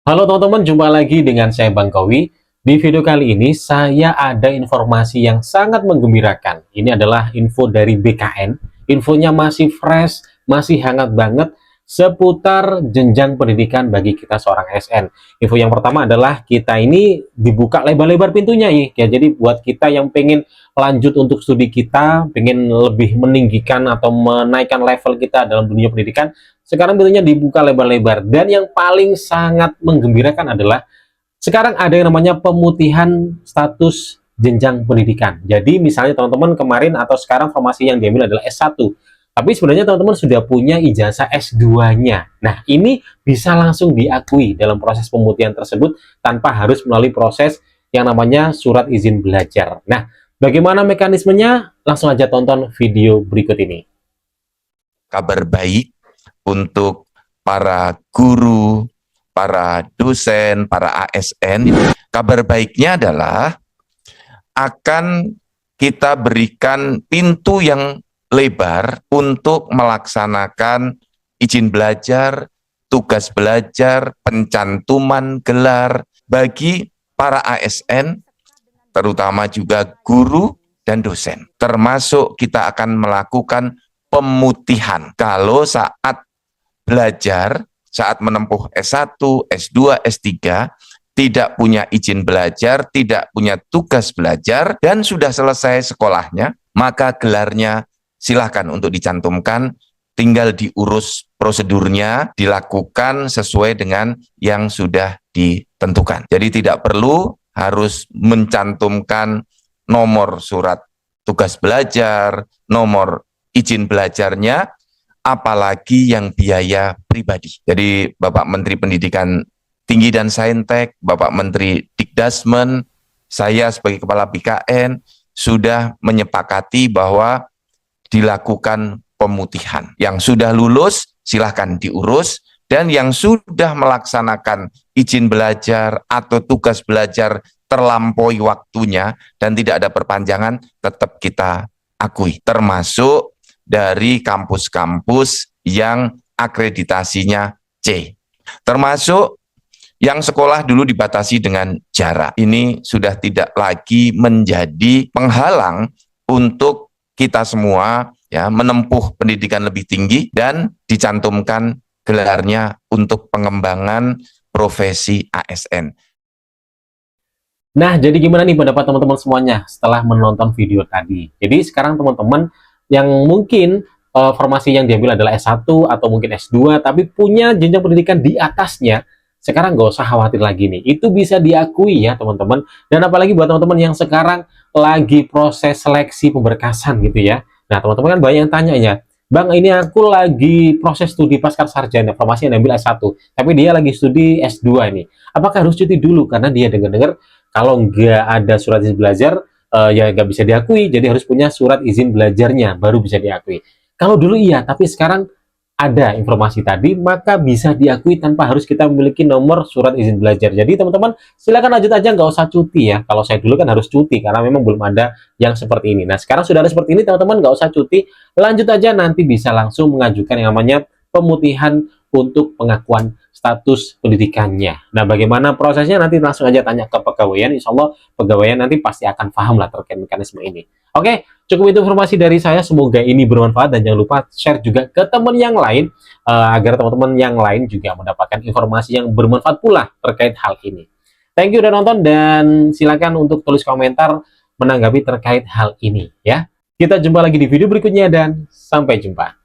Halo teman-teman, jumpa lagi dengan saya Bang Kowi. Di video kali ini saya ada informasi yang sangat menggembirakan. Ini adalah info dari BKN. Infonya masih fresh, masih hangat banget seputar jenjang pendidikan bagi kita seorang ASN. Info yang pertama adalah kita ini dibuka lebar-lebar pintunya ya. Jadi buat kita yang pengen lanjut untuk studi kita, pengen lebih meninggikan atau menaikkan level kita dalam dunia pendidikan, sekarang pintunya dibuka lebar-lebar. Dan yang paling sangat menggembirakan adalah sekarang ada yang namanya pemutihan status jenjang pendidikan. Jadi misalnya teman-teman kemarin atau sekarang formasi yang diambil adalah S1. Tapi sebenarnya teman-teman sudah punya ijazah S2-nya. Nah, ini bisa langsung diakui dalam proses pemutihan tersebut tanpa harus melalui proses yang namanya surat izin belajar. Nah, bagaimana mekanismenya? Langsung aja tonton video berikut ini. Kabar baik untuk para guru, para dosen, para ASN. Kabar baiknya adalah akan kita berikan pintu yang lebar untuk melaksanakan izin belajar, tugas belajar, pencantuman gelar bagi para ASN, terutama juga guru dan dosen. Termasuk kita akan melakukan pemutihan. Kalau saat belajar, saat menempuh S1, S2, S3, tidak punya izin belajar, tidak punya tugas belajar, dan sudah selesai sekolahnya, maka gelarnya silahkan untuk dicantumkan, tinggal diurus prosedurnya, dilakukan sesuai dengan yang sudah ditentukan. Jadi tidak perlu harus mencantumkan nomor surat tugas belajar, nomor izin belajarnya, apalagi yang biaya pribadi. Jadi Bapak Menteri Pendidikan Tinggi dan Saintek, Bapak Menteri Dikdasmen, saya sebagai Kepala BKN sudah menyepakati bahwa dilakukan pemutihan. Yang sudah lulus silahkan diurus, dan yang sudah melaksanakan izin belajar atau tugas belajar terlampaui waktunya dan tidak ada perpanjangan, tetap kita akui. Termasuk dari kampus-kampus yang akreditasinya C. Termasuk yang sekolah dulu dibatasi dengan jarak. Ini sudah tidak lagi menjadi penghalang untuk kita semua ya menempuh pendidikan lebih tinggi dan dicantumkan gelarnya untuk pengembangan profesi ASN. Nah, jadi gimana nih pendapat teman-teman semuanya setelah menonton video tadi? Jadi sekarang teman-teman yang mungkin formasi yang diambil adalah S1 atau mungkin S2, tapi punya jenjang pendidikan di atasnya, sekarang nggak usah khawatir lagi nih. Itu bisa diakui ya teman-teman. Dan apalagi buat teman-teman yang sekarang lagi proses seleksi pemberkasan gitu ya. Nah, teman-teman kan banyak yang tanya ya, Bang, ini aku lagi proses studi pasca sarjana, formasi yang diambil S1, tapi dia lagi studi S2 ini. Apakah harus cuti dulu? Karena dia dengar-dengar kalau nggak ada surat izin belajar, ya nggak bisa diakui, jadi harus punya surat izin belajarnya, baru bisa diakui. Kalau dulu iya, tapi sekarang ada informasi tadi, maka bisa diakui tanpa harus kita memiliki nomor surat izin belajar. Jadi teman-teman, silakan lanjut aja, nggak usah cuti ya. Kalau saya dulu kan harus cuti, karena memang belum ada yang seperti ini. Nah, sekarang sudah ada seperti ini, teman-teman nggak usah cuti, lanjut aja, nanti bisa langsung mengajukan yang namanya pemutihan untuk pengakuan status pendidikannya. Nah, bagaimana prosesnya nanti langsung aja tanya ke pegawaian, insya Allah pegawaian nanti pasti akan paham lah terkait mekanisme ini. Oke, cukup itu informasi dari saya, semoga ini bermanfaat dan jangan lupa share juga ke teman yang lain agar teman-teman yang lain juga mendapatkan informasi yang bermanfaat pula terkait hal ini. Thank you udah nonton dan silakan untuk tulis komentar menanggapi terkait hal ini ya. Kita jumpa lagi di video berikutnya dan sampai jumpa.